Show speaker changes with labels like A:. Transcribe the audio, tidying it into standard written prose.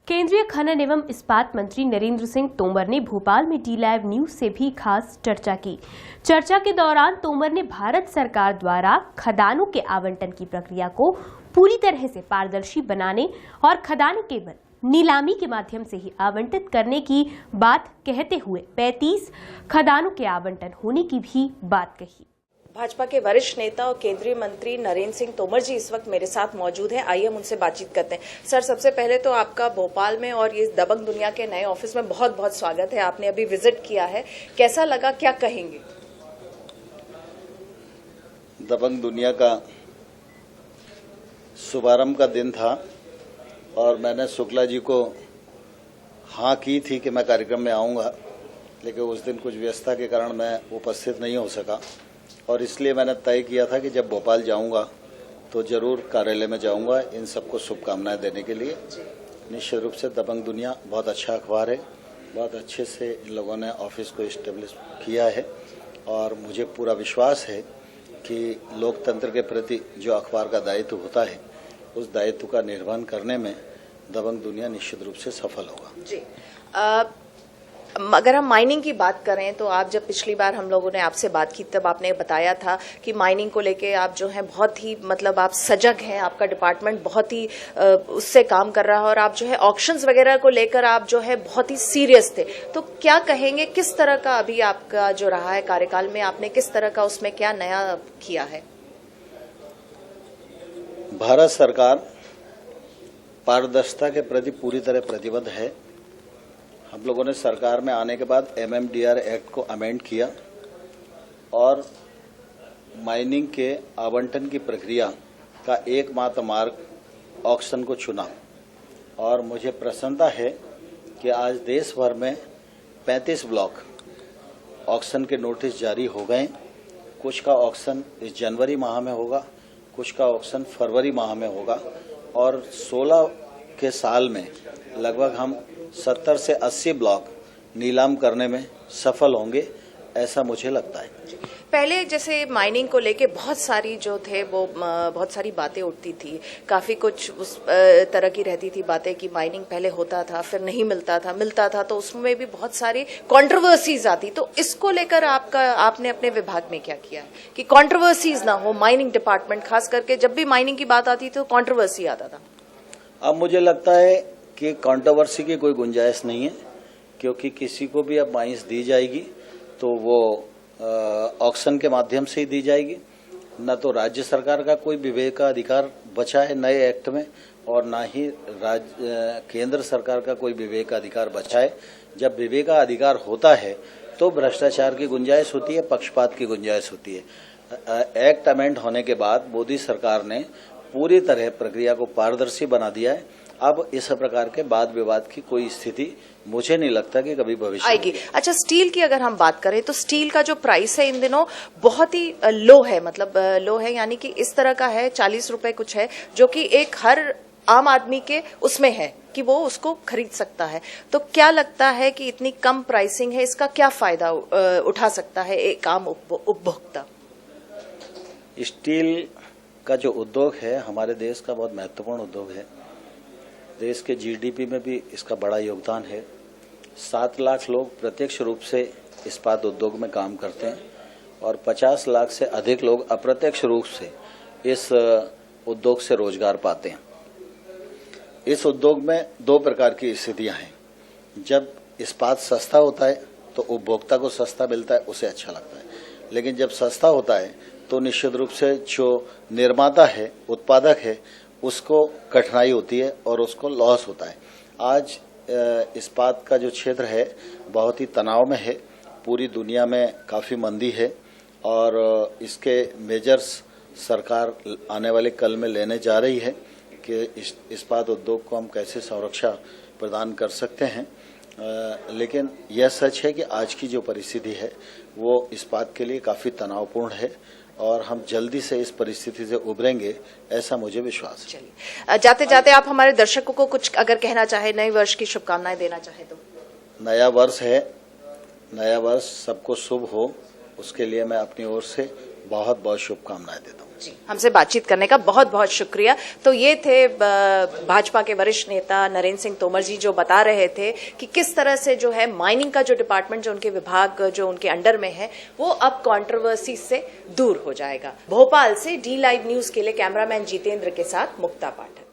A: केंद्रीय खनन एवं इस्पात मंत्री नरेंद्र सिंह तोमर ने भोपाल में डी लाइव न्यूज से भी खास चर्चा की। चर्चा के दौरान तोमर ने भारत सरकार द्वारा खदानों के आवंटन की प्रक्रिया को पूरी तरह से पारदर्शी बनाने और खदानें केवल नीलामी के माध्यम से ही आवंटित करने की बात कहते हुए 35 खदानों के आवंटन होने की भी बात कही।
B: भाजपा के वरिष्ठ नेता और केंद्रीय मंत्री नरेंद्र सिंह तोमर जी इस वक्त मेरे साथ मौजूद हैं। आइए हम उनसे बातचीत करते हैं। सर, सबसे पहले तो आपका भोपाल में और ये दबंग दुनिया के नए ऑफिस में बहुत बहुत स्वागत है। आपने अभी विजिट किया है, कैसा लगा, क्या कहेंगे?
C: दबंग दुनिया का शुभारंभ का दिन था और मैंने शुक्ला जी को हाँ की थी कि मैं कार्यक्रम में आऊंगा, लेकिन उस दिन कुछ व्यस्तता के कारण मैं उपस्थित नहीं हो सका और इसलिए मैंने तय किया था कि जब भोपाल जाऊंगा तो जरूर कार्यालय में जाऊंगा इन सबको शुभकामनाएं देने के लिए। निश्चित रूप से दबंग दुनिया बहुत अच्छा अखबार है, बहुत अच्छे से इन लोगों ने ऑफिस को इस्टेब्लिश किया है और मुझे पूरा विश्वास है कि लोकतंत्र के प्रति जो अखबार का दायित्व होता है उस दायित्व का निर्वहन करने में दबंग दुनिया निश्चित रूप से सफल होगा।
B: जी, अगर हम माइनिंग की बात करें तो आप जब पिछली बार हम लोगों ने आपसे बात की तब आपने बताया था कि माइनिंग को लेके आप जो है बहुत ही आप सजग हैं, आपका डिपार्टमेंट बहुत ही उससे काम कर रहा है और आप जो है ऑक्शंस वगैरह को लेकर आप जो है बहुत ही सीरियस थे। तो क्या कहेंगे, किस तरह का अभी आपका जो रहा है कार्यकाल में, आपने किस तरह का उसमें क्या नया किया है?
C: भारत सरकार पारदर्शिता के प्रति पूरी तरह प्रतिबद्ध है। हम लोगों ने सरकार में आने के बाद MMDR एक्ट को अमेंड किया और माइनिंग के आवंटन की प्रक्रिया का एकमात्र मार्ग ऑक्शन को चुना और मुझे प्रसन्नता है कि आज देश भर में 35 ब्लॉक ऑक्शन के नोटिस जारी हो गए। कुछ का ऑक्शन इस जनवरी माह में होगा, कुछ का ऑक्शन फरवरी माह में होगा और 16 के साल में लगभग हम 70 से 80 ब्लॉक नीलाम करने में सफल होंगे, ऐसा मुझे लगता है।
B: पहले जैसे माइनिंग को लेके बहुत सारी जो थे वो बहुत सारी बातें उठती थी, काफी कुछ उस तरह की रहती थी बातें कि माइनिंग पहले होता था फिर नहीं मिलता था तो उसमें भी बहुत सारी कंट्रोवर्सीज आती। तो इसको लेकर आपने अपने विभाग में क्या किया है कि कंट्रोवर्सीज ना हो? माइनिंग डिपार्टमेंट खास करके जब भी माइनिंग की बात आती तो कंट्रोवर्सी आता था।
C: अब मुझे लगता है कि कंट्रोवर्सी की कोई गुंजाइश नहीं है, क्योंकि किसी को भी अब माइंस दी जाएगी तो वो ऑक्शन के माध्यम से ही दी जाएगी। न तो राज्य सरकार का कोई विवेकाधिकार बचा है नए एक्ट में और न ही केंद्र सरकार का कोई विवेकाधिकार बचा है। जब विवेकाधिकार होता है तो भ्रष्टाचार की गुंजाइश होती है, पक्षपात की गुंजाइश होती है। एक्ट अमेंड होने के बाद मोदी सरकार ने पूरी तरह प्रक्रिया को पारदर्शी बना दिया है। अब इस प्रकार के वाद विवाद की कोई स्थिति मुझे नहीं लगता कि कभी भविष्य
B: आएगी। अच्छा, स्टील की अगर हम बात करें तो स्टील का जो प्राइस है इन दिनों बहुत ही लो है, लो है यानी कि इस तरह का है 40 रुपए कुछ है, जो कि एक हर आम आदमी के उसमें है कि वो उसको खरीद सकता है। तो क्या लगता है कि इतनी कम प्राइसिंग है, इसका क्या फायदा उठा सकता है एक आम उपभोक्ता?
C: स्टील का जो उद्योग है हमारे देश का बहुत महत्वपूर्ण उद्योग है। देश के GDP में भी इसका बड़ा योगदान है। 7 लाख लोग प्रत्यक्ष रूप से इस्पात उद्योग में काम करते हैं और 50 लाख से अधिक लोग अप्रत्यक्ष रूप से इस उद्योग से रोजगार पाते हैं। इस उद्योग में 2 प्रकार की स्थितियां हैं। जब इस्पात सस्ता होता है तो उपभोक्ता को सस्ता मिलता है, उसे अच्छा लगता है, लेकिन जब सस्ता होता है तो निश्चित रूप से जो निर्माता है, उत्पादक है, उसको कठिनाई होती है और उसको लॉस होता है। आज इस्पात का जो क्षेत्र है बहुत ही तनाव में है, पूरी दुनिया में काफ़ी मंदी है और इसके मेजर्स सरकार आने वाले कल में लेने जा रही है कि इस्पात उद्योग को हम कैसे संरक्षा प्रदान कर सकते हैं। लेकिन यह सच है कि आज की जो परिस्थिति है वो इस्पात के लिए काफ़ी तनावपूर्ण है और हम जल्दी से इस परिस्थिति से उभरेंगे, ऐसा मुझे विश्वास है।
B: चलिए, जाते जाते आप हमारे दर्शकों को कुछ अगर कहना चाहे, नए वर्ष की शुभकामनाएं देना चाहे तो?
C: नया वर्ष है, नया वर्ष सबको शुभ हो, उसके लिए मैं अपनी ओर से बहुत बहुत शुभकामनाएं देता हूँ।
B: जी, हमसे बातचीत करने का बहुत बहुत शुक्रिया। तो ये थे भाजपा के वरिष्ठ नेता नरेंद्र सिंह तोमर जी, जो बता रहे थे कि किस तरह से जो है माइनिंग का जो डिपार्टमेंट, जो उनके विभाग जो उनके अंडर में है, वो अब कंट्रोवर्सी से दूर हो जाएगा। भोपाल से डी लाइव न्यूज के लिए कैमरामैन जितेंद्र के साथ मुक्ता पाठक।